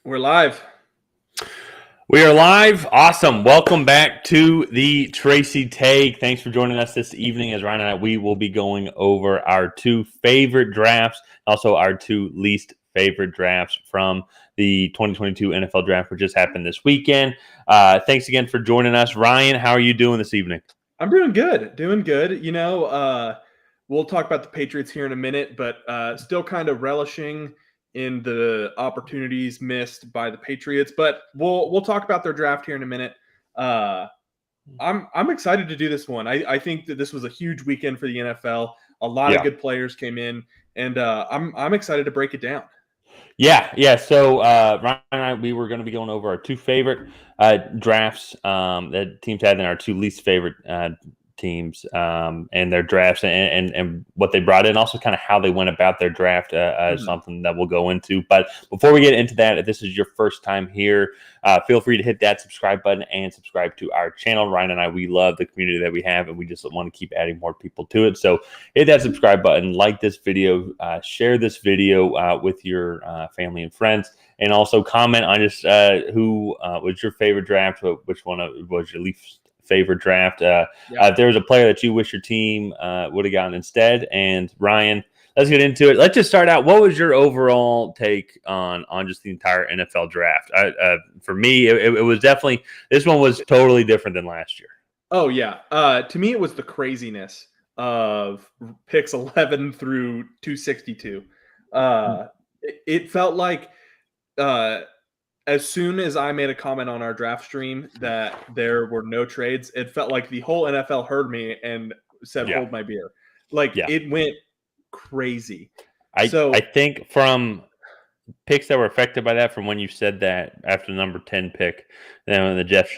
We're live. We are live. Awesome. Welcome back to the Tracy Take. Thanks for joining us this evening. As Ryan and I, we will be going over our two favorite drafts, also our two least favorite drafts from the 2022 NFL Draft, which just happened this weekend. Thanks again for joining us. Ryan, how are you doing this evening? I'm doing good. We'll talk about the Patriots here in a minute, but still kind of relishing in the opportunities missed by the Patriots. But we'll talk about their draft here in a minute. I'm excited to do this one. I think that this was a huge weekend for the NFL. A lot of good players came in, and I'm excited to break it down. Yeah. So Ryan and I, we were going to be going over our two favorite drafts that teams had, and our two least favorite teams and their drafts, and what they brought in, also kind of how they went about their draft, something that we'll go into. But before we get into that, if this is your first time here, feel free to hit that subscribe button and subscribe to our channel. Ryan and I, we love the community that we have, and we just want to keep adding more people to it. So hit that subscribe button, like this video, share this video with your family and friends, and also comment on just who was your favorite draft, which one was your least favorite draft. If there was a player that you wish your team would have gotten instead. And Ryan, let's get into it. Let's just start out. What was your overall take on just the entire NFL draft? For me, it was definitely, this one was totally different than last year. Oh, yeah. To me, it was the craziness of picks 11 through 262. It felt like as soon as I made a comment on our draft stream that there were no trades, it felt like the whole NFL heard me and said, hold my beer. It went crazy. I think from picks that were affected by that, from when you said that after the number 10 pick, then when the Jets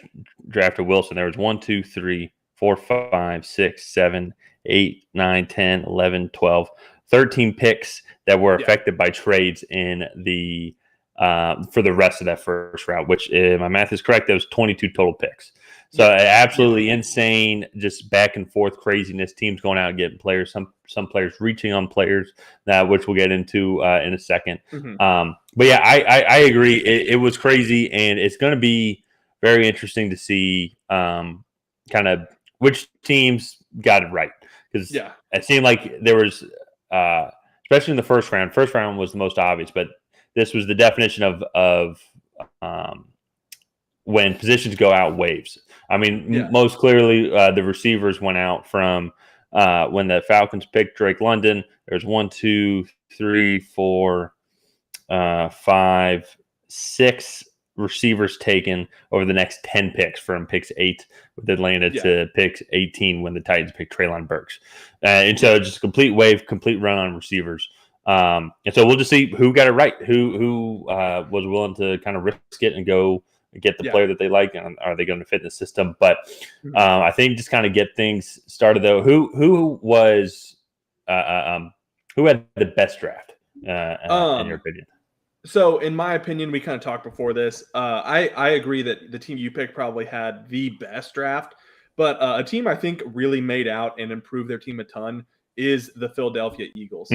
drafted Wilson, there was 1, 2, 3, 4, 5, 6, 7, 8, 9, 10, 11, 12, 13 picks that were affected by trades in the for the rest of that first round, which, if my math is correct, there was 22 total picks. So absolutely insane, just back and forth craziness. Teams going out and getting players, some players reaching on players, which we'll get into in a second. But yeah, I agree. It was crazy, and it's going to be very interesting to see kind of which teams got it right, because it seemed like there was, especially in the first round. First round was the most obvious, but this was the definition of when positions go out waves. I mean, most clearly, the receivers went out from when the Falcons picked Drake London. There's 1, 2, 3, 4, 5, 6 receivers taken over the next 10 picks from picks 8 with Atlanta to picks 18 when the Titans picked Treylon Burks. And so just a complete wave, complete run on receivers. And so we'll just see who got it right, who was willing to kind of risk it and go get the player that they like, and are they going to fit in the system? But I think just kind of get things started though. Who was who had the best draft in your opinion? So in my opinion, we kind of talked before this. I agree that the team you picked probably had the best draft, but a team I think really made out and improved their team a ton is the Philadelphia Eagles.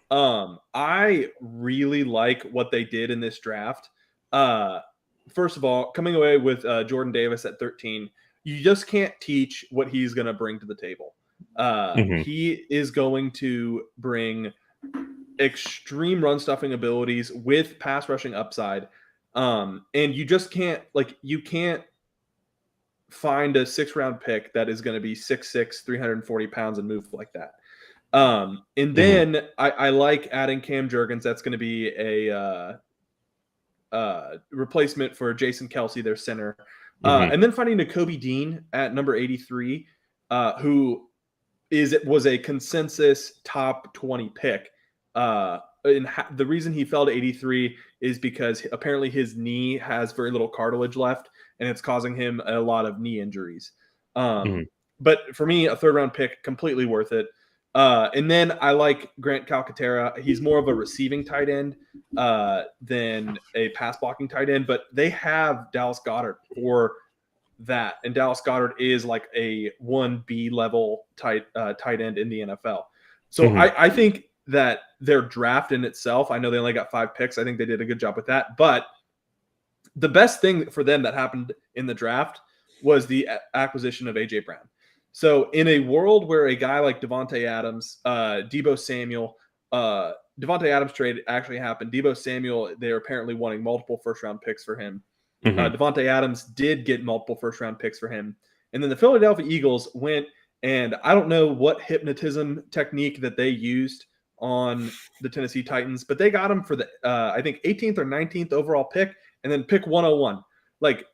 I really like what they did in this draft. First of all, coming away with Jordan Davis at 13, you just can't teach what he's going to bring to the table. He is going to bring extreme run stuffing abilities with pass rushing upside. And you just can't, you can't find a 6th-round pick that is going to be 6'6", 340 pounds and move like that. And then I like adding Cam Jurgens. That's going to be a replacement for Jason Kelce, their center. And then finding Nakobe Dean at number 83, who was a consensus top 20 pick. And the reason he fell to 83 is because apparently his knee has very little cartilage left, and it's causing him a lot of knee injuries. But for me, a 3rd-round pick, completely worth it. And then I like Grant Calcaterra. He's more of a receiving tight end than a pass blocking tight end, but they have Dallas Goedert for that. And Dallas Goedert is like a 1B level tight end in the NFL. So I think that their draft in itself, I know they only got 5 picks. I think they did a good job with that, but the best thing for them that happened in the draft was the acquisition of AJ Brown. So in a world where a guy like Devontae Adams, Deebo Samuel, Devontae Adams trade actually happened. Deebo Samuel, they're apparently wanting multiple first-round picks for him. Devontae Adams did get multiple first-round picks for him. And then the Philadelphia Eagles went, and I don't know what hypnotism technique that they used on the Tennessee Titans, but they got him for the, I think, 18th or 19th overall pick, and then pick 101. Like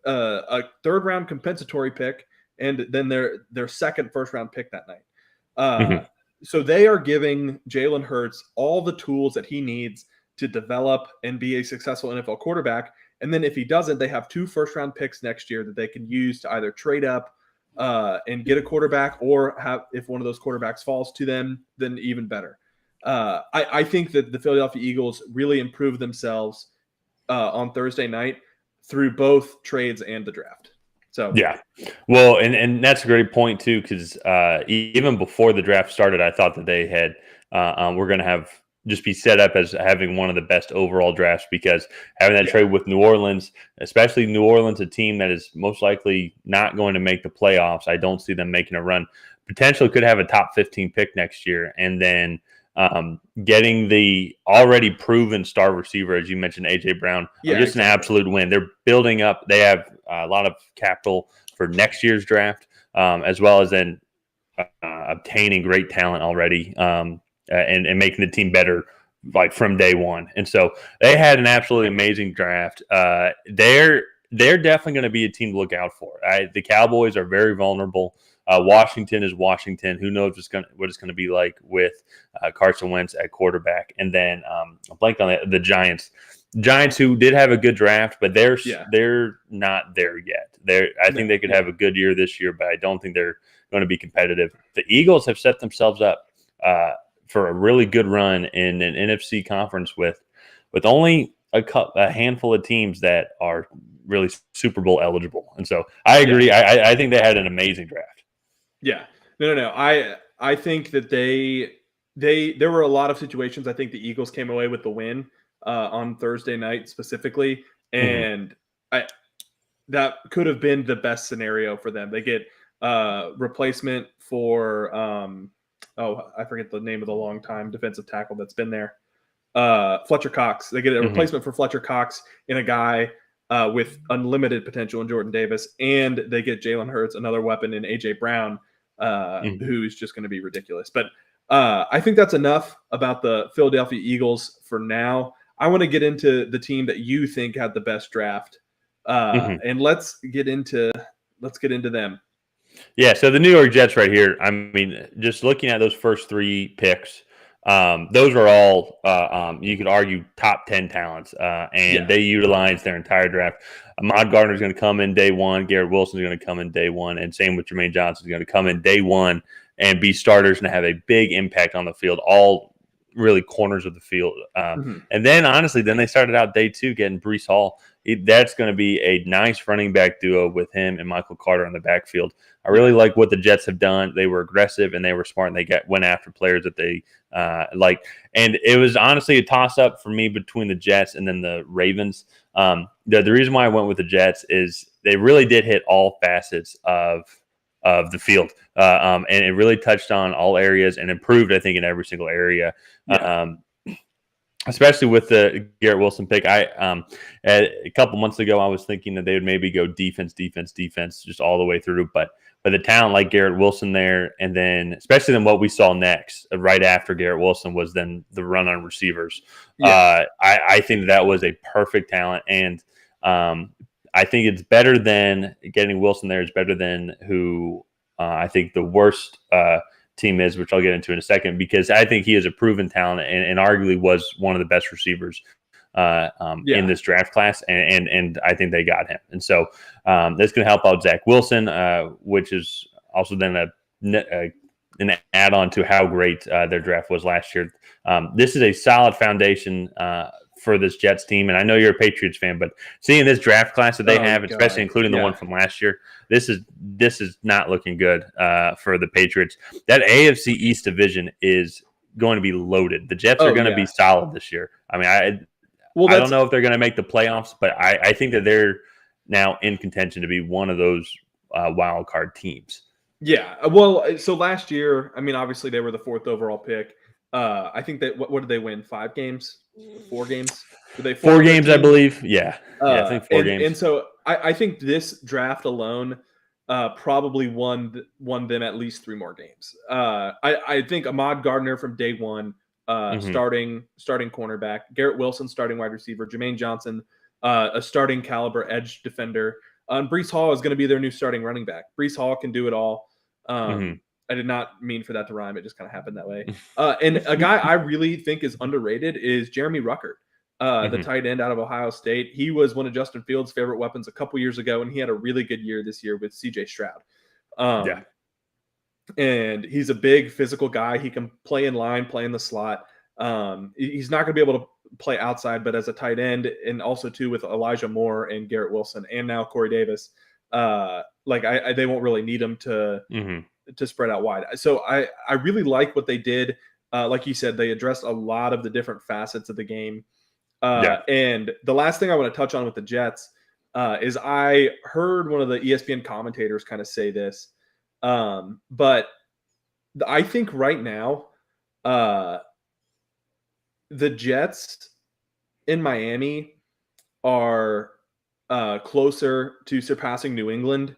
a third-round compensatory pick, and then their second first-round pick that night. So they are giving Jalen Hurts all the tools that he needs to develop and be a successful NFL quarterback. And then if he doesn't, they have 2 first-round picks next year that they can use to either trade up and get a quarterback, or have, if one of those quarterbacks falls to them, then even better. I think that the Philadelphia Eagles really improved themselves on Thursday night through both trades and the draft. So yeah, well, and that's a great point too, because even before the draft started, I thought that they had we're going to have just be set up as having one of the best overall drafts, because having that trade with New Orleans, especially New Orleans, a team that is most likely not going to make the playoffs. I don't see them making a run. Potentially could have a top 15 pick next year, and then getting the already proven star receiver, as you mentioned, AJ Brown, just an absolute win. They're building up. They have a lot of capital for next year's draft, as well as then obtaining great talent already, and making the team better, like from day one. And so they had an absolutely amazing draft. They're definitely going to be a team to look out for. The Cowboys are very vulnerable. Washington is Washington. Who knows what it's going to be like with Carson Wentz at quarterback. And then I blanked on the Giants. Giants, who did have a good draft, but they're not there yet. I think they could have a good year this year, but I don't think they're going to be competitive. The Eagles have set themselves up for a really good run in an NFC conference with only a handful of teams that are really Super Bowl eligible. And so I agree. I think they had an amazing draft. Yeah. No. I think that there were a lot of situations. I think the Eagles came away with the win on Thursday night specifically. And that could have been the best scenario for them. They get replacement for I forget the name of the longtime defensive tackle that's been there. Fletcher Cox. They get a replacement for Fletcher Cox in a guy with unlimited potential in Jordan Davis, and they get Jalen Hurts, another weapon in AJ Brown, who's just going to be ridiculous. But I think that's enough about the Philadelphia Eagles for now. I want to get into the team that you think had the best draft, and let's get into them. Yeah, so the New York Jets right here, I mean, just looking at those first 3 picks, those are all, you could argue, top 10 talents, and they utilized their entire draft. Ahmad Gardner is going to come in day one. Garrett Wilson is going to come in day one, and same with Jermaine Johnson is going to come in day one and be starters and have a big impact on the field, all really corners of the field. And then, honestly, then they started out day 2 getting Breece Hall. That's going to be a nice running back duo with him and Michael Carter in the backfield. I really like what the Jets have done. They were aggressive and they were smart, and they went after players that they like. And it was honestly a toss-up for me between the Jets and then the Ravens. The reason why I went with the Jets is they really did hit all facets of the field, and it really touched on all areas and improved, I think, in every single area. Especially with the Garrett Wilson pick. A couple months ago, I was thinking that they would maybe go defense, just all the way through. But the talent like Garrett Wilson there, and then especially then what we saw next, right after Garrett Wilson, was then the run on receivers. I think that was a perfect talent, and I think it's better than getting Wilson there. Is better than who I think the worst team is, which I'll get into in a second, because I think he is a proven talent and arguably was one of the best receivers in this draft class, and I think they got him. And so that's going to help out Zach Wilson, which is also then an add-on to how great their draft was last year. This is a solid foundation for this Jets team, and I know you're a Patriots fan, but seeing this draft class that they have, especially including the one from last year, this is not looking good for the Patriots. That AFC East division is going to be loaded. The Jets are going to be solid this year. I mean, Well, I don't know if they're going to make the playoffs, but I think that they're now in contention to be one of those wild card teams. Yeah. Well, so last year, I mean, obviously they were the 4th overall pick. I think that what did they win? 5 games, 4 games? Were they 4 games, I 4-13? believe. Yeah, I think 4 games. And so I think this draft alone probably won them at least 3 more games. I think Ahmad Gardner from day one, starting cornerback, Garrett Wilson starting wide receiver, Jermaine Johnson a starting caliber edge defender, and Breece Hall is going to be their new starting running back. Breece Hall can do it all. I did not mean for that to rhyme; it just kind of happened that way. And a guy I really think is underrated is Jeremy Ruckert. The tight end out of Ohio State. He was one of Justin Fields' favorite weapons a couple years ago, and he had a really good year this year with CJ Stroud. And he's a big physical guy. He can play in line, play in the slot. He's not going to be able to play outside, but as a tight end, and also too with Elijah Moore and Garrett Wilson, and now Corey Davis, they won't really need him to spread out wide. So I really like what they did. Like you said, they addressed a lot of the different facets of the game. And the last thing I want to touch on with the Jets is I heard one of the ESPN commentators kind of say this, but I think right now the Jets in Miami are closer to surpassing New England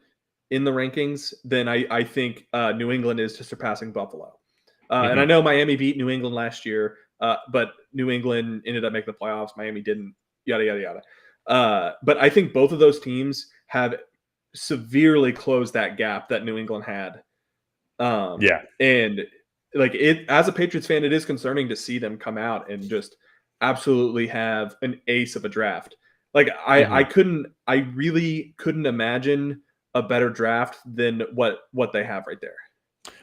in the rankings than I think New England is to surpassing Buffalo. And I know Miami beat New England last year, but New England ended up making the playoffs. Miami didn't, yada, yada, yada. But I think both of those teams have severely closed that gap that New England had. And as a Patriots fan, it is concerning to see them come out and just absolutely have an ace of a draft. I really couldn't imagine a better draft than what they have right there.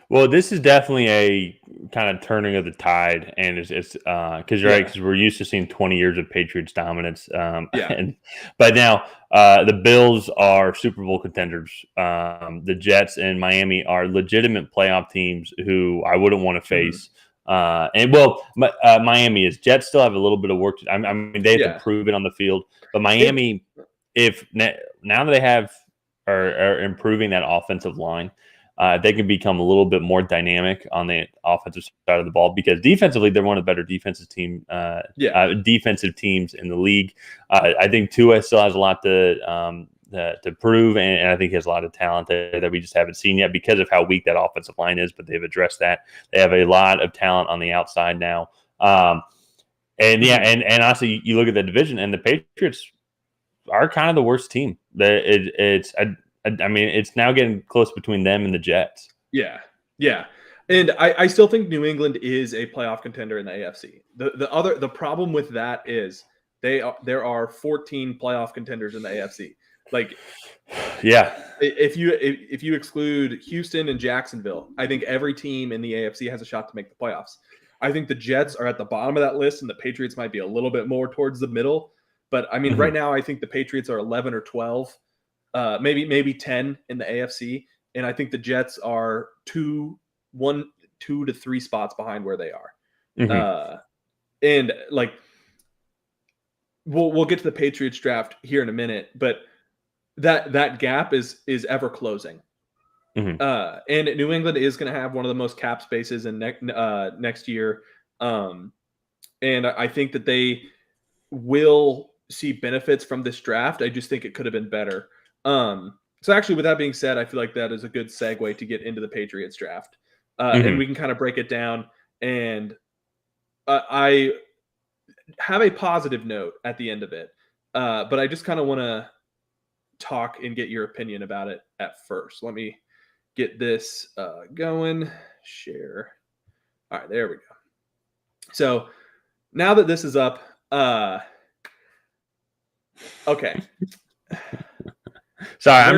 Well, this is definitely a kind of turning of the tide, and it's because you're right, because we're used to seeing 20 years of Patriots dominance. But now the Bills are Super Bowl contenders. The Jets and Miami are legitimate playoff teams who I wouldn't want to face. Miami is. Jets still have a little bit of work. I mean, they have to prove it on the field. But Miami, now that they are improving that offensive line, they can become a little bit more dynamic on the offensive side of the ball, because defensively they're one of the better defensive teams in the league. I think Tua still has a lot to prove, and I think he has a lot of talent that we just haven't seen yet because of how weak that offensive line is. But they've addressed that. They have a lot of talent on the outside now. And honestly, you look at the division, and the Patriots are kind of the worst team. I mean, it's now getting close between them and the Jets. Yeah. And I still think New England is a playoff contender in the AFC. The problem with that is there are 14 playoff contenders in the AFC. If you exclude Houston and Jacksonville, I think every team in the AFC has a shot to make the playoffs. I think the Jets are at the bottom of that list, and the Patriots might be a little bit more towards the middle. But I mean, right now I think the Patriots are 11 or 12. Maybe 10 in the AFC, and I think the Jets are 2 to 3 spots behind where they are. And we'll get to the Patriots draft here in a minute, but that gap is ever closing. And New England is going to have one of the most cap spaces in next year, and I think that they will see benefits from this draft. I just think it could have been better. So actually, with that being said, I feel like that is a good segue to get into the Patriots draft. And we can kind of break it down. And I have a positive note at the end of it. But I just kind of want to talk and get your opinion about it at first. Let me get this going. Share. All right, there we go. So now that this is up, okay. Sorry, I'm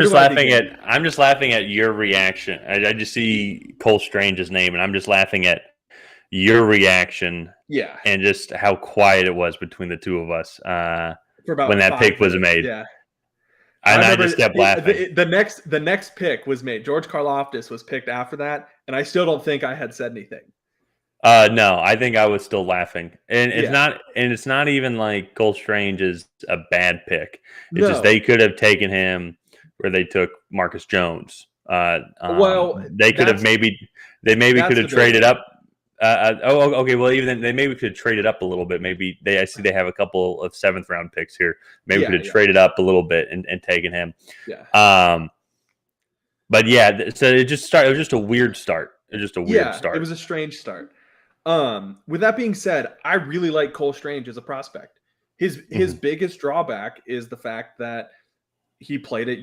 just laughing at your reaction. I just see Cole Strange's name, and I'm just laughing at your reaction. Yeah, and just how quiet it was between the two of us when that pick was made. Yeah, and I just kept laughing. The next pick was made. George Karlaftis was picked after that, and I still don't think I had said anything. No, I think I was still laughing, and Yeah. it's not even like Cole Strange is a bad pick. It's just No. they could have taken him where they took Marcus Jones. Well, They could have maybe could that's have traded debatable. up. Okay. Well, even then, they maybe could have traded up a little bit. Maybe I see they have a couple of 7th round picks here. Maybe could Yeah, have yeah, traded up a little bit and taken him. yeah. Um, but yeah, so it just started. It was just a weird start. It was just a weird Yeah, it start. was a strange start. With that being said, I really like Cole Strange as a prospect. His Mhm. biggest drawback is the fact that he played at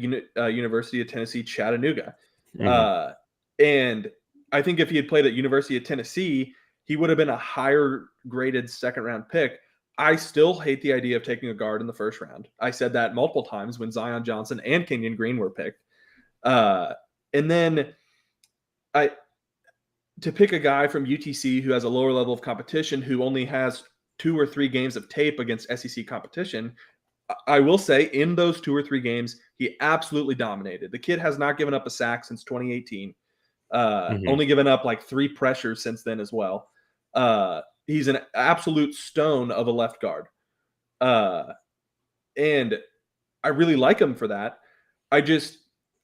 University of Tennessee Chattanooga, Mhm. uh, and I think if he had played at University of Tennessee, he would have been a higher graded 2nd round pick. I still hate the idea of taking a guard in the 1st round. I said that multiple times when Zion Johnson and Kenyon Green were picked, and then I to pick a guy from UTC who has a lower level of competition who only has 2 or 3 games of tape against SEC competition. I will say in those 2 or 3 games, he absolutely dominated. The kid has not given up a sack since 2018. Mhm. Only given up like 3 pressures since then as well. He's an absolute stone of a left guard. Uh, and I really like him for that.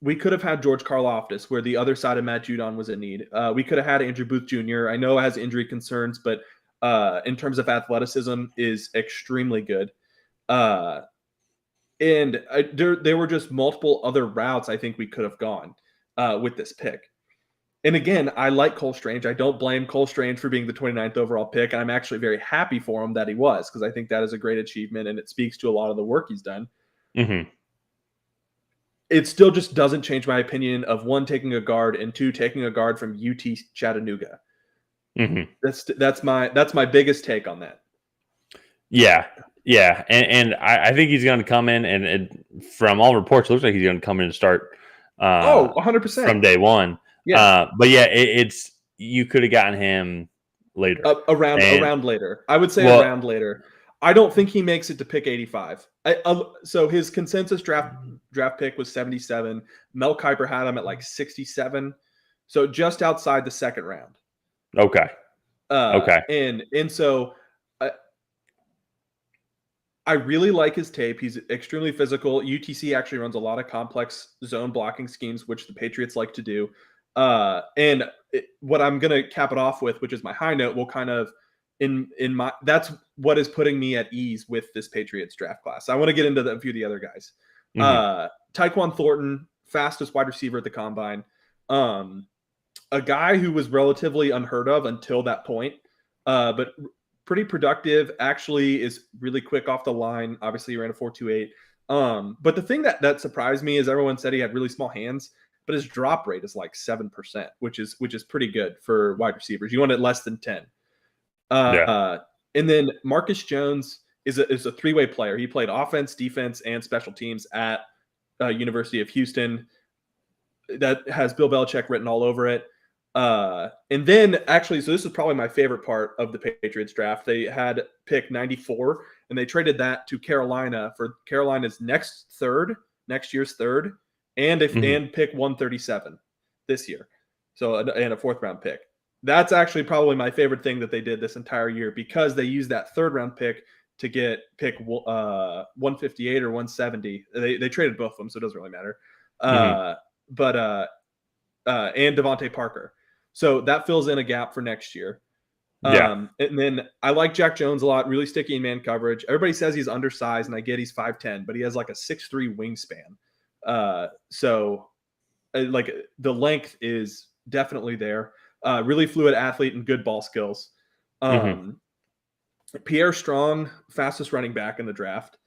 We could have had George Karlaftis, where the other side of Matt Judon was in need. We could have had Andrew Booth Jr. I know has injury concerns, but in terms of athleticism, is extremely good. Uh, and there were just multiple other routes I think we could have gone with this pick. And again, I like Cole Strange. I don't blame Cole Strange for being the 29th overall pick. I'm actually very happy for him that he was, because I think that is a great achievement and it speaks to a lot of the work he's done. Mhm. It still just doesn't change my opinion of 1, taking a guard, and 2, taking a guard from UT Chattanooga. Mhm. That's my biggest take on that. Yeah, yeah, and I think he's going to come in, and from all reports, it looks like he's going to come in and start Oh, from 100%. day one. Yeah. But yeah, it's you could have gotten him later, and Around later. I would say well, around later. I don't think he makes it to pick 85. So his consensus draft pick was 77. Mel Kiper had him at like 67. So just outside the 2nd round. okay, okay, And so I really like his tape. He's extremely physical. UTC actually runs a lot of complex zone blocking schemes, which the Patriots like to do. What I'm going to cap it off with, which is my high note, will kind of that's what is putting me at ease with this Patriots draft class. I want to get into a few of the other guys. hmm Tyquan Thornton, fastest wide receiver at the combine. A guy who was relatively unheard of until that point, but pretty productive. Actually, is really quick off the line. Obviously, he ran a 4.28. But the thing that surprised me is everyone said he had really small hands, but his drop rate is like 7%, which is pretty good for wide receivers. You want it less than 10. yeah, And then Marcus Jones is a 3-way player. He played offense, defense, and special teams at University of Houston. That has Bill Belichick written all over it. And then actually, so this is probably my favorite part of the Patriots draft. They had pick 94, and they traded that to Carolina for Carolina's next year's third, and hmm pick 137 this year. So and a 4th round pick. That's actually probably my favorite thing that they did this entire year, because they used that 3rd round pick to get pick 158 or 170. They traded both of them, so it doesn't really matter. hmm But and Devontae Parker. So that fills in a gap for next year. yeah, And then I like Jack Jones a lot, really sticky in man coverage. Everybody says he's undersized, and I get he's 5'10", but he has like a 6'3" wingspan. So like the length is definitely there. Really fluid athlete and good ball skills. hmm Um, Pierre Strong, fastest running back in the draft.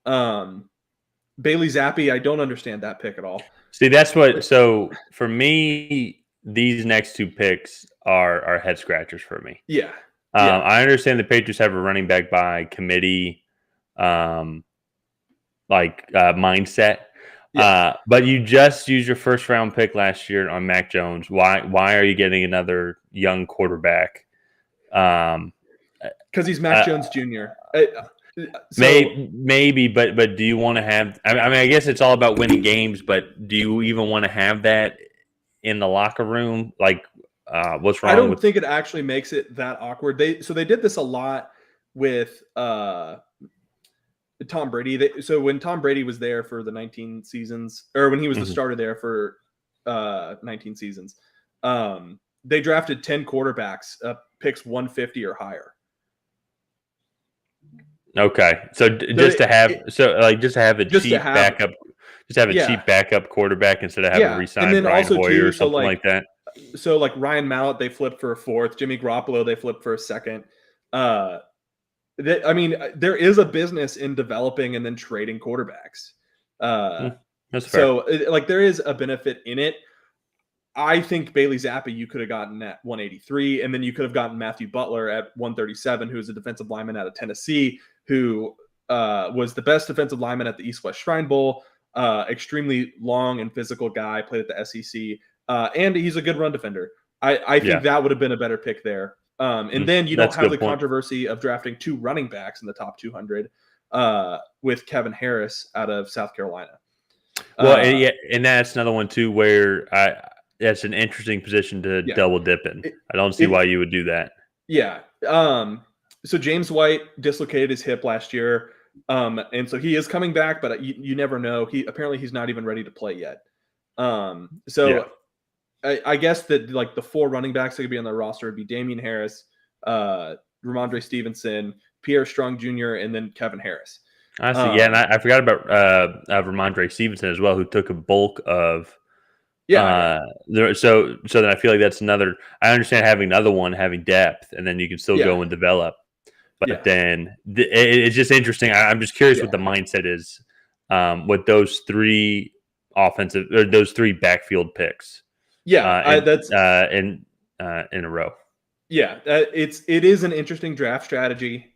Bailey Zappi, I don't understand that pick at all. See, that's what. So for me, these next two picks are head scratchers for me. Yeah. Yeah. I understand the Patriots have a running back by committee, um, mindset. Yeah. But you just used your 1st round pick last year on Mac Jones. Why are you getting another young quarterback? Um, Because he's Mac uh, Jones Jr. maybe, but do you want to have? I mean, I guess it's all about winning games. But do you even want to have that in the locker room? Like, What's I wrong don't with? think it actually makes it that awkward. They did this a lot with Tom Brady. So when Tom Brady was there for the 19 seasons, or when he was the Mhm. starter there for 19 seasons, they drafted 10 quarterbacks, picks 150 or higher. Okay, so So just to have a just to cheap have, backup, just have a yeah, cheap backup quarterback instead of having to yeah, and re-sign then Brian also Hoyer too. or something like that. So like Ryan Mallett, they flipped for a fourth. Jimmy Garoppolo, they flipped for a second. Uh, I mean, there is a business in developing and then trading quarterbacks. Uh, That's fair. so like there is a benefit in it. I think Bailey Zappi you could have gotten at 183, and then you could have gotten Matthew Butler at 137, who is a defensive lineman out of Tennessee, who was the best defensive lineman at the East West Shrine Bowl. Extremely long and physical guy, played at the SEC, and he's a good run defender. I think Yeah, that would have been a better pick there. And then you don't that's a have the good point. controversy of drafting 2 running backs in the top 200 with Kevin Harris out of South Carolina. Well, Uh, yeah, and that's another one too where that's an interesting position to yeah, double dip in. it, I don't see it why you would do that. Yeah. So James White dislocated his hip last year. And so he is coming back, but you never know. He's not even ready to play yet. Yeah. So I guess that like the 4 running backs that could be on the roster would be Damian Harris, Ramondre Stevenson, Pierre Strong Jr., and then Kevin Harris. Honestly, yeah, and Um, I forgot about Ramondre Stevenson as well, who took a bulk of yeah. so then I feel like that's another. I understand having another one, having depth, and then you can still Yeah. go and develop. But Yeah. then it's just interesting. I'm just curious what Yeah. the mindset is with those 3 offensive or those 3 backfield picks Yeah. in That's in a row. yeah. It is an interesting draft strategy.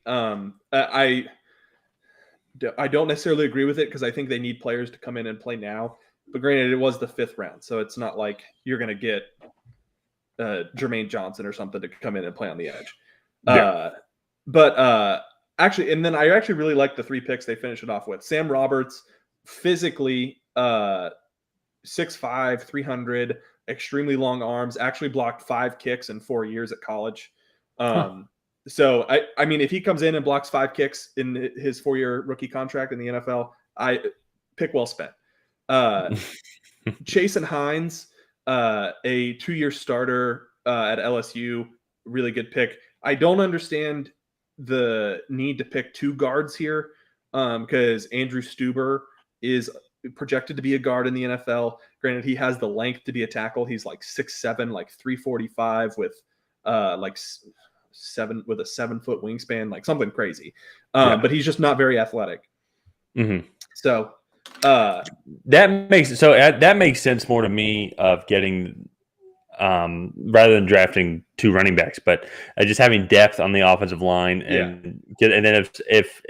I don't necessarily agree with it because I think they need players to come in and play now. But granted, it was the 5th round, so it's not like you're going to get Jermaine Johnson or something to come in and play on the edge. Yeah. But actually, and then I actually really like the 3 picks they finished it off with. Sam Roberts, physically 6'5", 300, extremely long arms, actually blocked 5 kicks in 4 years at college. Huh. So I mean, if he comes in and blocks 5 kicks in his 4-year rookie contract in the NFL, I pick well spent. Chasen Hines, a 2-year starter at LSU, really good pick. I don't understand the need to pick 2 guards here because Andrew Stuber is projected to be a guard in the NFL. Granted, he has the length to be a tackle. He's like 6'7", like 345 with like 7-foot wingspan, like something crazy. Yeah. But he's just not very athletic. Mm-hmm. So that makes sense more to me of getting rather than drafting 2 running backs, but just having depth on the offensive line yeah, and then if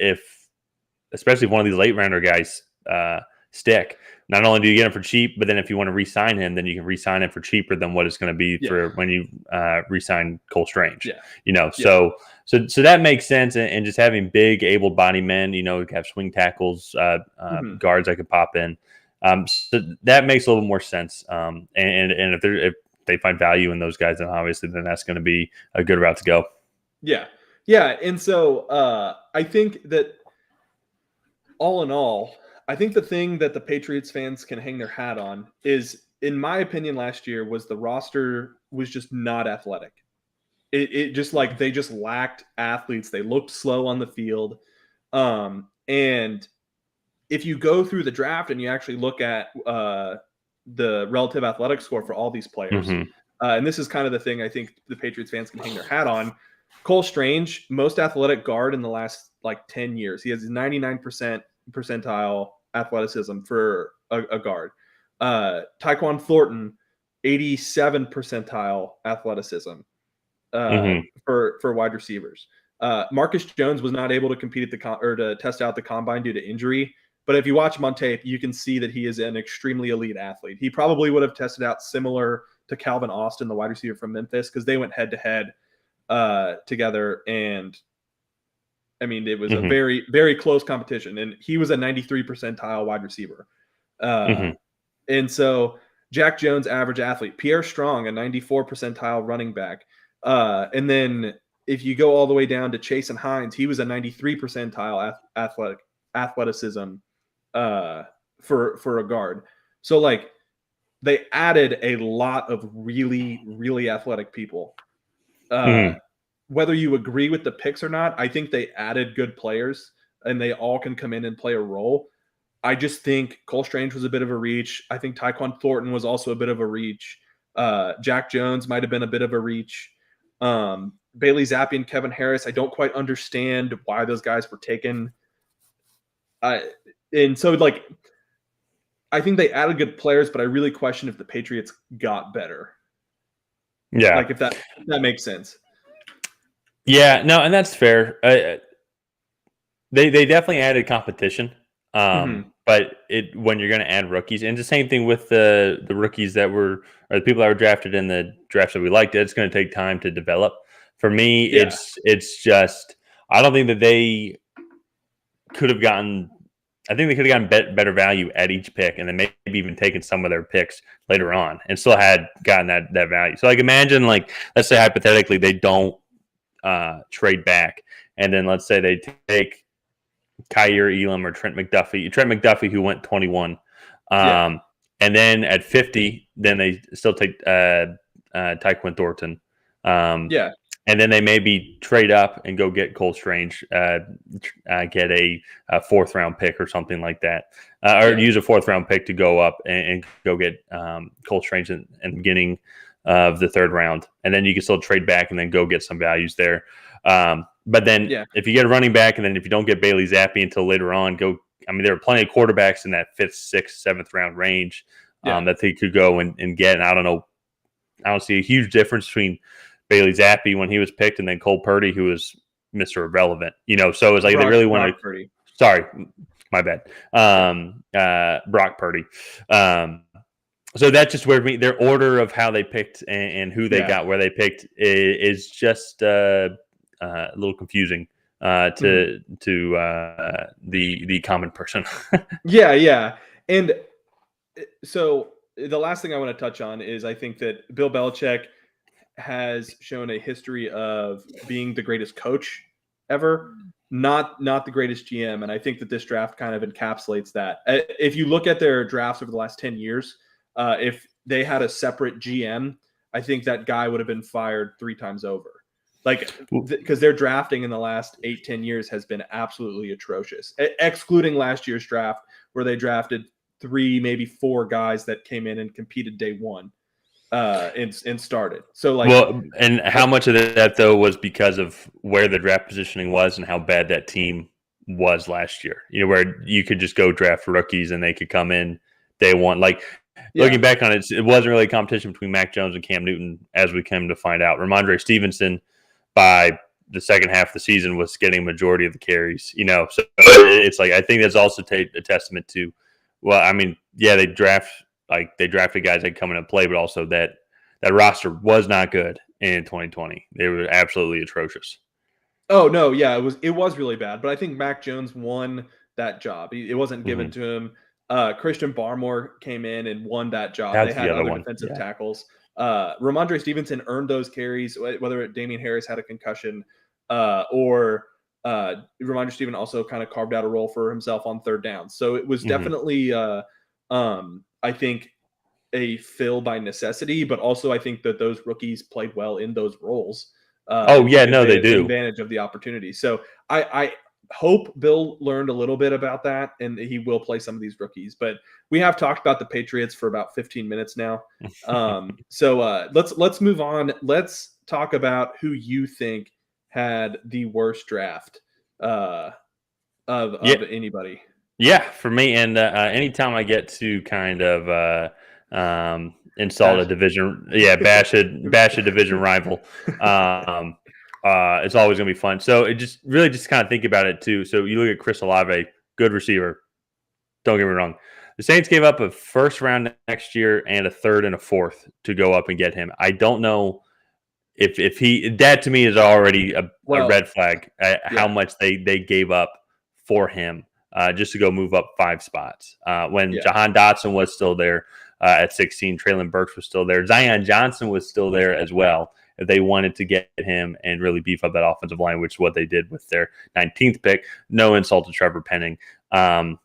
especially if one of these late rounder guys stick, not only do you get him for cheap, but then if you want to re-sign him, then you can re-sign him for cheaper than what it's going to be yeah, for when you re-sign Cole Strange. yeah, yeah. So that makes sense, and just having big, able-bodied men, have swing tackles, Mm-hmm. guards that could pop in. So that makes a little more sense. And if they find value in those guys, then obviously then that's going to be a good route to go. Yeah. Yeah. And so I think that all in all, I think the thing that the Patriots fans can hang their hat on is, in my opinion, last year was the roster was just not athletic. It just like they just lacked athletes. They looked slow on the field. And if you go through the draft and you actually look at the relative athletic score for all these players, Mm-hmm. and this is kind of the thing I think the Patriots fans can hang their hat on. Cole Strange, most athletic guard in the last like 10 years. He has 99% percentile athleticism for a guard. Tyquan Thornton, 87 percentile athleticism Mm-hmm. for wide receivers. Marcus Jones was not able to compete at to test out the combine due to injury. But if you watch him on tape, you can see that he is an extremely elite athlete. He probably would have tested out similar to Calvin Austin, the wide receiver from Memphis, because they went head to head together. And I mean, it was a Mm-hmm. very, very close competition. And he was a 93 percentile wide receiver. Mm-hmm. And so Jack Jones, average athlete. Pierre Strong, a 94 percentile running back. And then if you go all the way down to Chase and Hines, he was a 93 percentile athleticism for a guard. So like they added a lot of really, really athletic people. Whether you agree with the picks or not, I think they added good players and they all can come in and play a role. I just think Cole Strange was a bit of a reach. I think Tyquan Thornton was also a bit of a reach. Jack Jones might have been a bit of a reach. Bailey Zappi and Kevin Harris, I don't quite understand why those guys were taken. And so, like, I think they added good players, but I really question if the Patriots got better. Yeah. Like, if that makes sense. Yeah, no, and that's fair. They definitely added competition. But when you're going to add rookies, and the same thing with the rookies that were, or the people that were drafted in the drafts that we liked, it's going to take time to develop. For me, it's just, I don't think that they could have gotten, I think they could have gotten better value at each pick, and then maybe even taken some of their picks later on and still had gotten that value. So like imagine, like, let's say hypothetically they don't trade back, and then let's say they take Kyer Elam or Trent McDuffie, who went 21. And then at 50, then they still take Tyquan Thornton. And then they maybe trade up and go get Cole Strange, get a fourth round pick or something like that, or use a fourth round pick to go up and go get Cole Strange in the beginning of the third round. And then you can still trade back and then go get some values there. But then if you get a running back, and then if you don't get Bailey Zappi until later on, there are plenty of quarterbacks in that 5th, 6th, 7th round range that they could go and get. And I don't see a huge difference between Bailey Zappi when he was picked and then Cole Purdy, who was Mr. Irrelevant. So it's like they really want to. Purdy. Sorry, my bad. Brock Purdy. So that's just where their order of how they picked and who they got where they picked is just a little confusing to the common person. Yeah. And so the last thing I want to touch on is I think that Bill Belichick has shown a history of being the greatest coach ever, not the greatest GM. And I think that this draft kind of encapsulates that. If you look at their drafts over the last 10 years, if they had a separate GM, I think that guy would have been fired 3 times over. Like, because their drafting in the last 8-10 years has been absolutely atrocious, excluding last year's draft where they drafted 3, maybe 4 guys that came in and competed day one and started. So like, well, and how much of that though was because of where the draft positioning was and how bad that team was last year? Where you could just go draft rookies and they could come in day one. Like, looking back on it, it wasn't really a competition between Mac Jones and Cam Newton, as we came to find out. Ramondre Stevenson, by the second half of the season, was getting a majority of the carries. So it's like, I think that's also a testament to, well, I mean, they drafted guys that come in and play, but also that roster was not good in 2020. They were absolutely atrocious. Oh no, it was really bad. But I think Mac Jones won that job. It wasn't given to him. Christian Barmore came in and won that job. They had other defensive tackles. Ramondre Stevenson earned those carries, whether Damian Harris had a concussion or Ramondre Stevenson also kind of carved out a role for himself on third down. So it was definitely, I think, a fill by necessity, but also I think that those rookies played well in those roles. They do. Advantage of the opportunity. So I hope Bill learned a little bit about that, and he will play some of these rookies. But we have talked about the Patriots for about 15 minutes now. So let's move on. Let's talk about who you think had the worst draft of anybody. Yeah, for me, and anytime I get to kind of install a division, bash a division rival, it's always going to be fun. So it just kind of think about it too. So you look at Chris Olave, good receiver. Don't get me wrong. The Saints gave up a first round next year and a third and a fourth to go up and get him. I don't know if that to me is already a red flag. How much they gave up for him. just to go move up 5 spots. When Yeah. Jahan Dotson was still there at 16, Traylon Burks was still there. Zion Johnson was still there as well if they wanted to get him and really beef up that offensive line, which is what they did with their 19th pick. No insult to Trevor Penning. But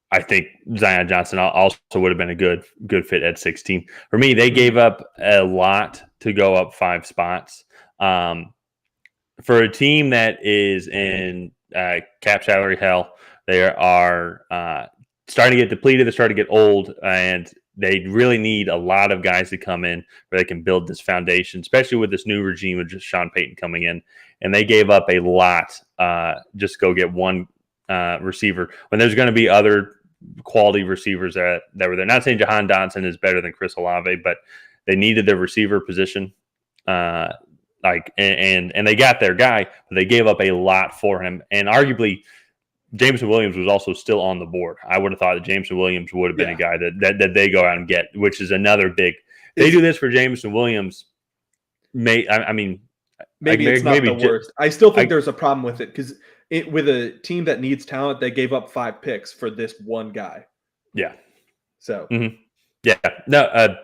I think Zion Johnson also would have been a good fit at 16. For me, they gave up a lot to go up 5 spots. For a team that is in cap salary hell, they are starting to get depleted. They're starting to get old, and they really need a lot of guys to come in where they can build this foundation, especially with this new regime of just Sean Payton coming in. And they gave up a lot just to go get one receiver when there's going to be other quality receivers that were there. Not saying Jahan Dotson is better than Chris Olave, but they needed their receiver position. And they got their guy, but they gave up a lot for him. And arguably, Jameson Williams was also still on the board. I would have thought that Jameson Williams would have been a guy that they go out and get, which is another big. They do this for Jameson Williams. Maybe it's not the worst. I still think there's a problem with it because with a team that needs talent, they gave up 5 picks for this one guy. Yeah. So. Mm-hmm. Yeah. No.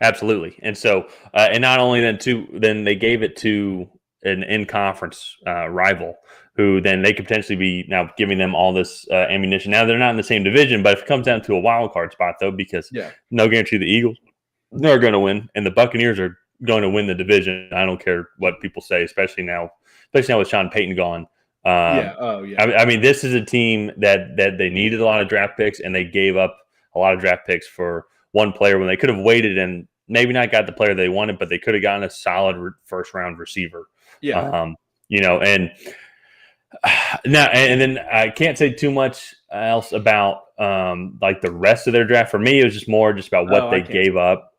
Absolutely. And so, and not only then they gave it to an in-conference rival who then they could potentially be now giving them all this ammunition. Now they're not in the same division, but if it comes down to a wild card spot though, because no guarantee the Eagles are going to win and the Buccaneers are going to win the division. I don't care what people say, especially now with Sean Payton gone. This is a team that they needed a lot of draft picks and they gave up a lot of draft picks for one player when they could have waited and maybe not got the player they wanted, but they could have gotten a solid first round receiver. Yeah. And now, and then I can't say too much else about like the rest of their draft. For me, it was just about what they gave up.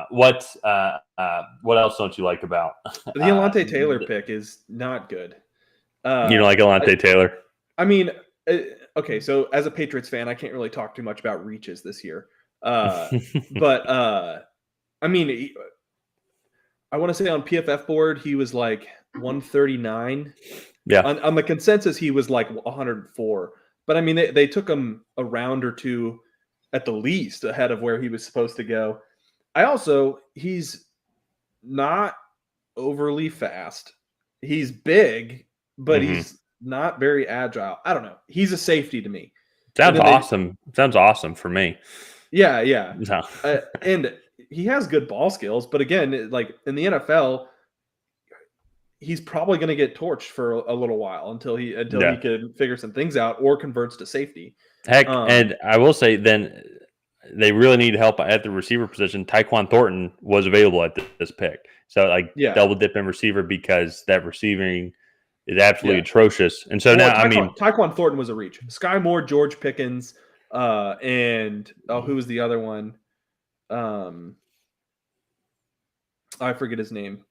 What else don't you like about the Alontae Taylor pick is not good. You don't like Alontae Taylor? I mean, okay, so as a Patriots fan, I can't really talk too much about reaches this year. But I mean, I want to say on PFF board he was like 139. Yeah. On the consensus he was like 104. But I mean, they took him a round or two at the least ahead of where he was supposed to go. He's not overly fast. He's big, but he's not very agile. I don't know. He's a safety to me. Sounds awesome. Sounds awesome for me. Yeah. No. And he has good ball skills, but again, like in the NFL, he's probably going to get torched for a little while until he can figure some things out or converts to safety. Heck, and I will say then they really need help at the receiver position. Tyquan Thornton was available at this pick. So double dip in receiver because that receiving is absolutely atrocious. And so Tyquan Thornton was a reach. Sky Moore, George Pickens, and who was the other one? I forget his name.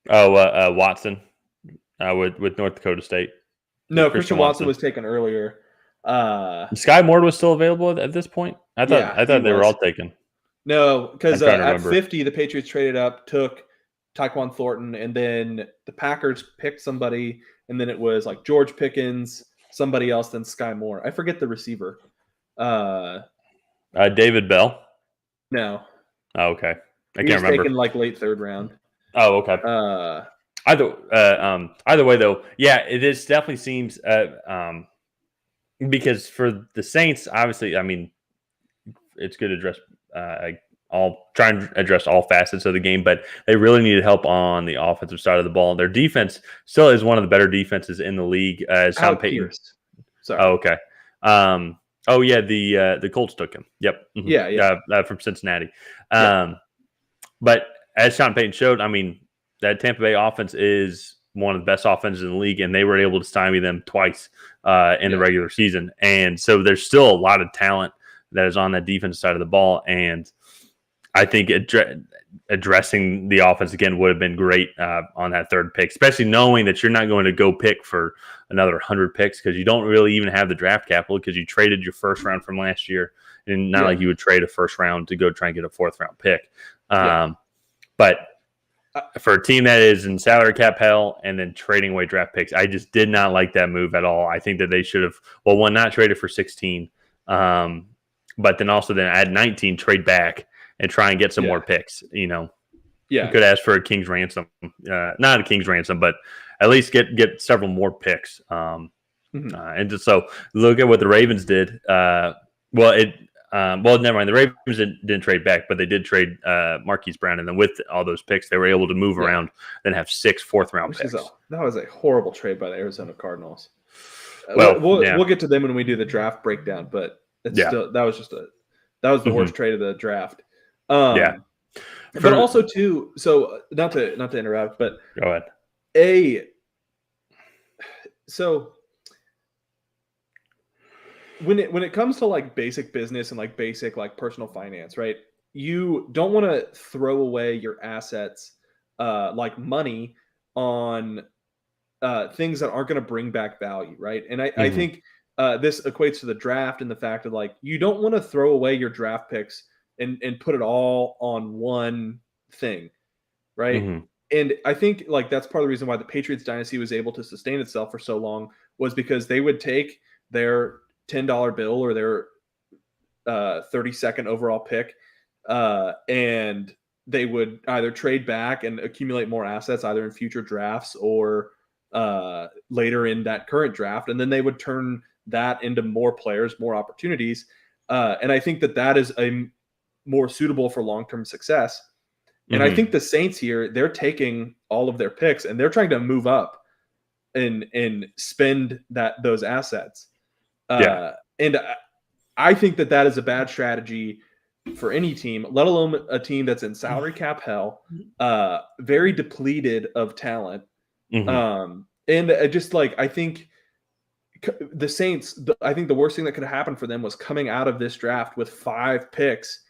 Watson with North Dakota State. No, Christian Watson was taken earlier. Sky Moore was still available at this point? I thought they were all taken. No, because at 50, the Patriots traded up, took Tyquan Thornton, and then the Packers picked somebody, and then it was like George Pickens, somebody else, then Sky Moore. I forget the receiver. David Bell? No. Oh, okay. I can't remember. Taken like late 3rd round. Oh, okay. Either way, though, it definitely seems because for the Saints, obviously, I mean, it's good to address try and address all facets of the game, but they really needed help on the offensive side of the ball. Their defense still is one of the better defenses in the league. Sean Payton. Sorry. Oh, okay. The Colts took him. Yep. Mm-hmm. Yeah. From Cincinnati. But as Sean Payton showed, I mean, that Tampa Bay offense is one of the best offenses in the league, and they were able to stymie them twice in the regular season. And so there's still a lot of talent that is on that defensive side of the ball, and I think addressing the offense again would have been great on that 3rd pick, especially knowing that you're not going to go pick for another 100 picks because you don't really even have the draft capital because you traded your 1st round from last year, and not like you would trade a 1st round to go try and get a 4th round pick. But for a team that is in salary cap hell and then trading away draft picks. I just did not like that move at all. I think that they should have, well, one, not traded for 16, but then also then add 19, trade back and try and get some more picks. You know, you could ask for a king's ransom, not a king's ransom, but at least get several more picks. And just so look at what the Ravens did. Well, never mind. The Ravens didn't trade back, but they did trade Marquise Brown, and then with all those picks, they were able to move around and have 6 fourth-round picks. That was a horrible trade by the Arizona Cardinals. Well, we'll get to them when we do the draft breakdown, but still, that was the worst trade of the draft. But also too. So not to interrupt, but go ahead. So when it comes to like basic business and like basic like personal finance, right? You don't want to throw away your assets like money on things that aren't going to bring back value, right? And I think this equates to the draft and the fact that like you don't want to throw away your draft picks and put it all on one thing, right? And I think like that's part of the reason why the Patriots dynasty was able to sustain itself for so long was because they would take their $10 bill or their 32nd overall pick, and they would either trade back and accumulate more assets either in future drafts or later in that current draft, and then they would turn that into more players, more opportunities. And I think that is a more suitable for long-term success. And I think the Saints here, they're taking all of their picks and they're trying to move up and spend those assets. And I think that is a bad strategy for any team, let alone a team that's in salary cap hell, very depleted of talent. And just like, I think the Saints, I think the worst thing that could happen for them was coming out of this draft with 5 picks,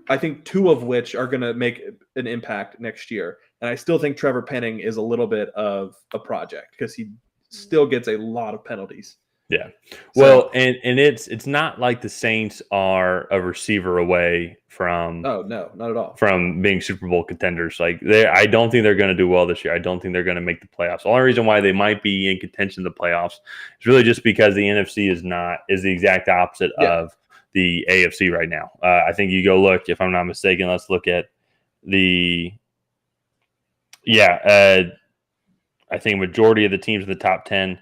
I think 2 of which are going to make an impact next year. And I still think Trevor Penning is a little bit of a project because he still gets a lot of penalties. Yeah. Well, and it's not like the Saints are a receiver away from no, not at all. From being Super Bowl contenders. Like I don't think they're going to do well this year. I don't think they're going to make the playoffs. The only reason why they might be in contention of the playoffs is really just because the NFC is the exact opposite of the AFC right now. I think you go look, if I'm not mistaken, let's look at I think majority of the teams in the top 10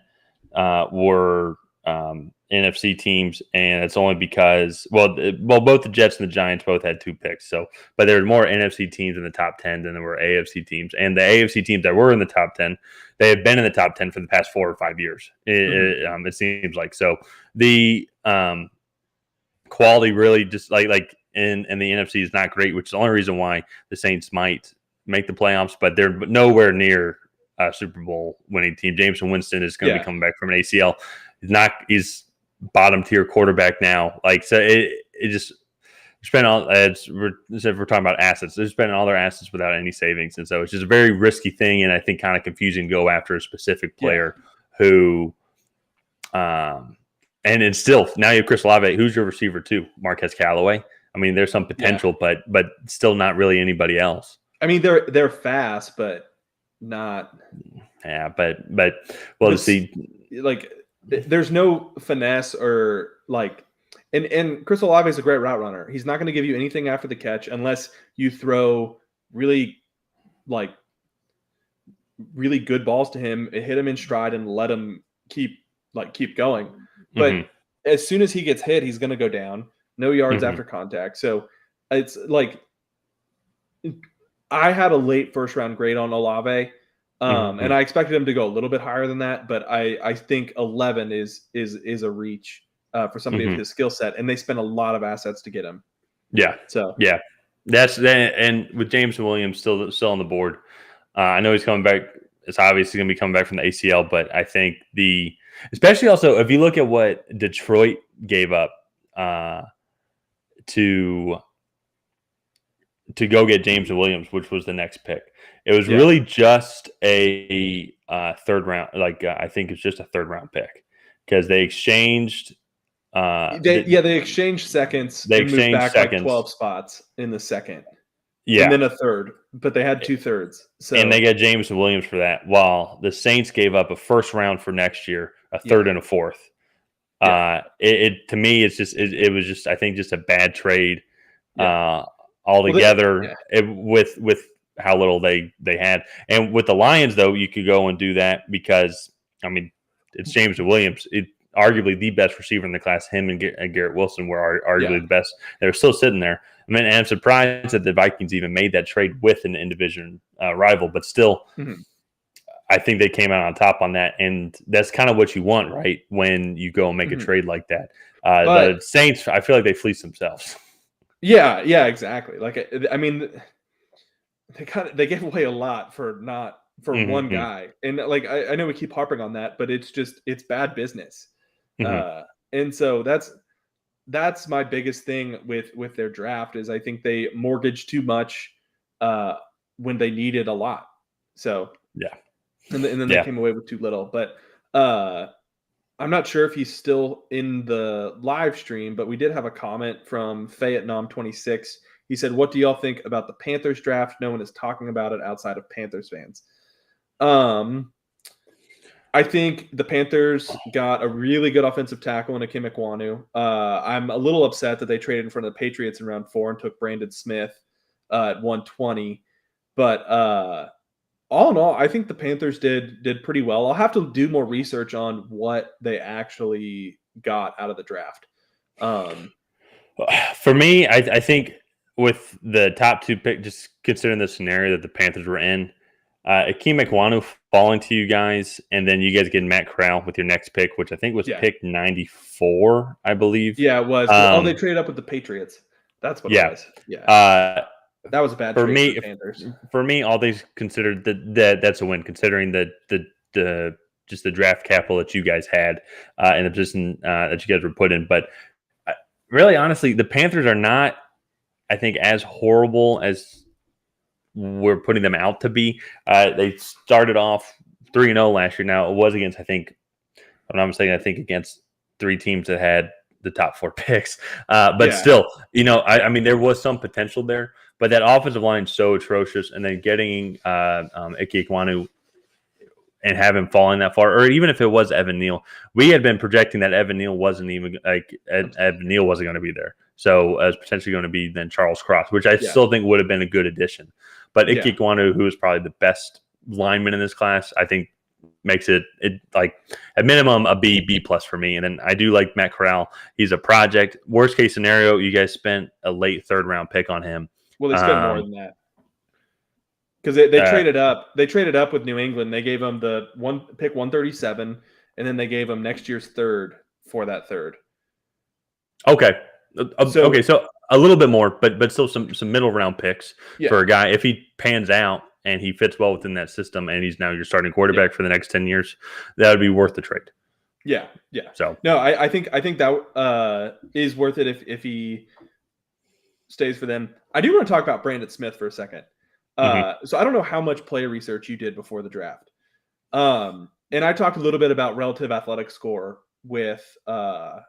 were NFC teams, and it's only because both the Jets and the Giants both had 2 picks. So, but there were more NFC teams in the top 10 than there were AFC teams, and the AFC teams that were in the top 10, they have been in the top 10 for the past 4 or 5 years. It seems like so. The quality really just like in the NFC is not great, which is the only reason why the Saints might make the playoffs, but they're nowhere near a Super Bowl winning team. Jameson Winston is going to be coming back from an ACL. He's bottom tier quarterback now. Like, so it just spent all we're talking about assets. They're spending all their assets without any savings, and so it's just a very risky thing. And I think kind of confusing to go after a specific player who, and then still now you have Chris Olave. Who's your receiver too? Marquez Callaway. I mean, there's some potential, but still not really anybody else. I mean, they're fast, but not. Yeah, but well, to see, like, there's no finesse or like, and Chris Olave is a great route runner. He's not going to give you anything after the catch unless you throw really good balls to him, hit him in stride, and let him keep going. But as soon as he gets hit, he's going to go down. No yards after contact. So it's like, I had a late first round grade on Olave. And I expected him to go a little bit higher than that, but I think 11 is a reach for somebody of his skill set, and they spent a lot of assets to get him. Yeah. So that's and with Jameson Williams still on the board, I know he's coming back. It's obviously going to be coming back from the ACL, but I think especially also if you look at what Detroit gave up to go get Jameson Williams, which was the next pick. It was really just a third round. I think it's just a third round pick because they exchanged. They exchanged seconds. They exchanged back seconds. 12 spots in the second. and then a third, but they had 2/3. So and they got Jameson Williams for that, while the Saints gave up a first round for next year, a third and a fourth. To me, it was just, I think, just a bad trade altogether. With how little they had. And with the Lions, though, you could go and do that because, I mean, it's Jameson Williams. Arguably the best receiver in the class. Him and Garrett Wilson were arguably the best. They're still sitting there. I mean, and I'm surprised that the Vikings even made that trade with an in-division rival, but still, I think they came out on top on that. And that's kind of what you want, right? When you go and make a trade like that. The Saints, I feel like they fleeced themselves. Yeah, exactly. Like, I mean, they gave away a lot for one guy. And like, I know we keep harping on that, but it's bad business. And so that's my biggest thing with their draft is I think they mortgaged too much when they needed a lot. So and then they came away with too little. But I'm not sure if he's still in the live stream, but we did have a comment from Vietnam 26. He said, "What do y'all think about the Panthers draft? No one is talking about it outside of Panthers fans." I think the Panthers got a really good offensive tackle in Akim Ekwonu. I'm a little upset that they traded in front of the Patriots in round 4 and took Brandon Smith at 120. But all in all, I think the Panthers did pretty well. I'll have to do more research on what they actually got out of the draft. For me, I think with the top 2 pick, just considering the scenario that the Panthers were in, Akim Ekwonu falling to you guys, and then you guys get Matt Corral with your next pick, which I think was pick 94, I believe. Yeah, it was. They traded up with the Patriots. That's what it was. Yeah. That was a bad trade for the Panthers. For me, all these considered that's a win, considering the just the draft capital that you guys had in the position that you guys were put in. But really, honestly, the Panthers are not, I think, as horrible as we're putting them out to be. They started off 3-0 last year. Now, it was against, I think, against 3 teams that had the top 4 picks. But still, I mean, there was some potential there. But that offensive line is so atrocious. And then getting Ike Ekwonu and have him falling that far, or even if it was Evan Neal, we had been projecting that Evan Neal wasn't going to be there. So as potentially going to be then Charles Cross, which I still think would have been a good addition. But Ike Ekwonu, who is probably the best lineman in this class, I think makes it like at minimum a B+ for me. And then I do like Matt Corral. He's a project. Worst case scenario, you guys spent a late 3rd round pick on him. Well, they spent more than that because they traded up. They traded up with New England. They gave them the pick 137, and then they gave them next year's 3rd for that 3rd. Okay. So a little bit more, but still some middle round picks for a guy. If he pans out and he fits well within that system, and he's now your starting quarterback for the next 10 years, that would be worth the trade. Yeah. So no, I think that is worth it if he stays for them. I do want to talk about Brandon Smith for a second. So I don't know how much player research you did before the draft. And I talked a little bit about relative athletic score with the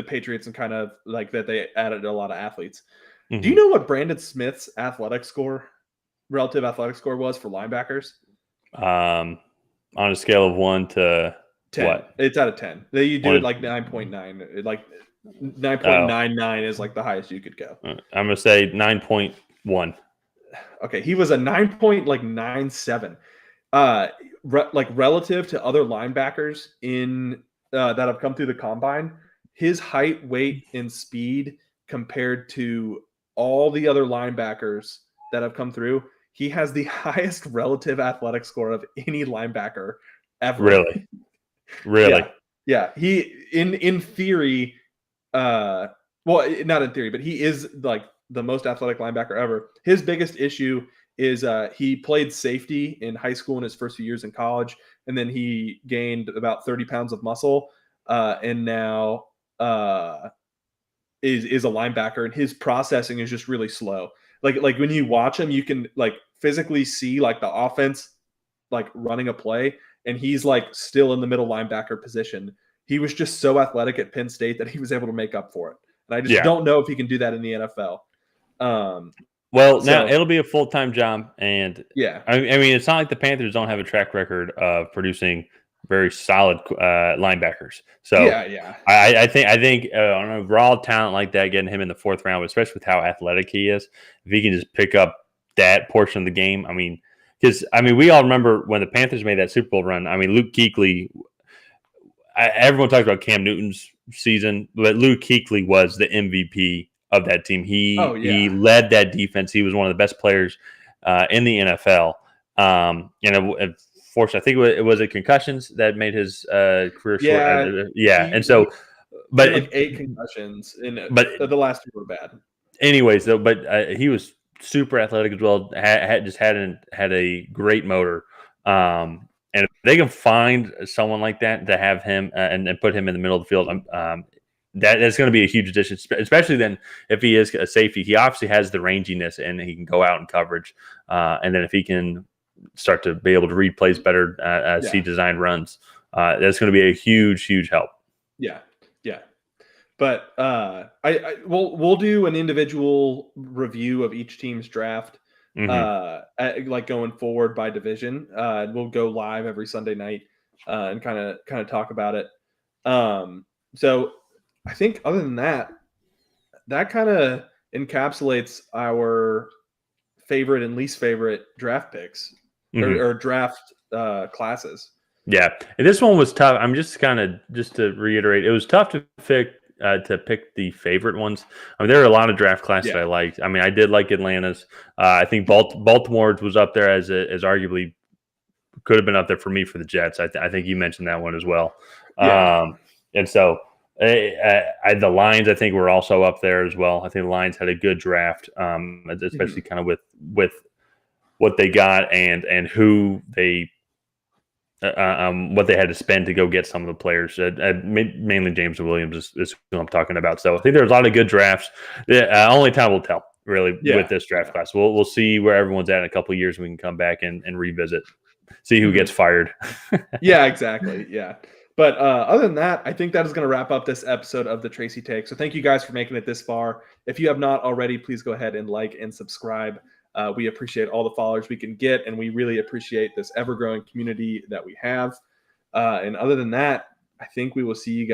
Patriots and kind of like that they added a lot of athletes. Do you know what Brandon Smith's relative athletic score was for linebackers? On a scale of 1 to 10. What? It's out of 10. They do it like 9.9. Like 9.99 is like the highest you could go. I'm gonna say 9.1. Okay, he was a 9.97. Like relative to other linebackers in that have come through the combine, his height, weight, and speed compared to all the other linebackers that have come through, he has the highest relative athletic score of any linebacker ever. Really? Yeah. He in theory, well, not in theory, but he is like the most athletic linebacker ever. His biggest issue is he played safety in high school in his first few years in college, and then he gained about 30 pounds of muscle, and now is a linebacker, and his processing is just really slow. Like when you watch him, you can like physically see like the offense like running a play, and he's like still in the middle linebacker position. He was just so athletic at Penn State that he was able to make up for it. And I just don't know if he can do that in the NFL. Well, now So it'll be a full-time job, and yeah, I mean, it's not like the Panthers don't have a track record of producing very solid linebackers. So yeah, I think on a raw talent like that, getting him in the fourth round, especially with how athletic he is, if he can just pick up that portion of the game, I mean, because I mean, we all remember when the Panthers made that Super Bowl run. I mean, Luke Kuechly. Everyone talks about Cam Newton's season, but Luke Kuechly was the MVP of that team. oh He yeah, led that defense. He was one of the best players in the NFL. Fortunately, I think it was concussions that made his career short. yeah. Yeah, and He so, but had like 8 concussions, and but the last 2 were bad. anyways, though, but he was super athletic as well. Had a great motor. And if they can find someone like that to have him and put him in the middle of the field, that's going to be a huge addition, especially then if he is a safety. He obviously has the ranginess and he can go out in coverage. And then if he can start to be able to read plays better as he design runs, that's going to be a huge, huge help. Yeah, yeah. But we'll do an individual review of each team's draft, like going forward by division. We'll go live every Sunday night and kind of talk about it. So I think other than that, that kind of encapsulates our favorite and least favorite draft picks or draft classes. Yeah, and this one was tough. I'm just to reiterate, it was tough to pick the favorite ones. I mean, there are a lot of draft classes that I liked. I mean, I did like Atlanta's. I think Baltimore's was up there as arguably could have been up there for me for the Jets. I think you mentioned that one as well. Yeah. And so the Lions, I think, were also up there as well. I think the Lions had a good draft, especially kind of with what they got and who they. What they had to spend to go get some of the players, mainly James Williams is who I'm talking about. So I think there's a lot of good drafts. Only time will tell, really, with this draft class. We'll see where everyone's at in a couple of years. We can come back and revisit, see who gets fired. Yeah, exactly. Yeah. But other than that, I think that is going to wrap up this episode of the Tracy Take. So thank you guys for making it this far. If you have not already, please go ahead and like and subscribe. We appreciate all the followers we can get, and we really appreciate this ever-growing community that we have. And other than that, I think we will see you guys